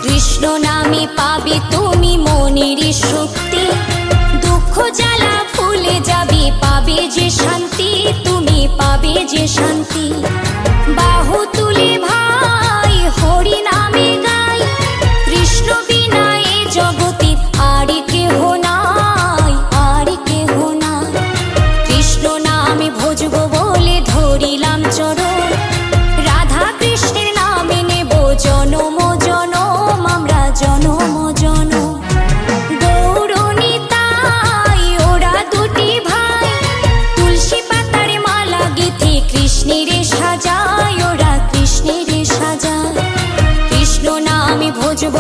কৃষ্ণ নামে পাবে তুমি মনের শক্তি, দুঃখ জ্বালা ভুলে যাবে, পাবে যে শান্তি, তুমি পাবে যে শান্তি। বাহু তুলে ভাই হরি নামে গাই, কৃষ্ণ বিনা এ জগতে আর কেহ নাই, আর কেহ নাই। কৃষ্ণ নামে ভজব বলে ধরিলাম চরণ, রাধা কৃষ্ণের নামে নেব জনম জনম, আমরা জনম জনম। গৌর নিতাই ওরা দুটি ভাই, তুলসী পাতার মালা গেঁথে কৃষ্ণের সাজায়, ওরা কৃষ্ণের সাজায়। কৃষ্ণ নামে ভজব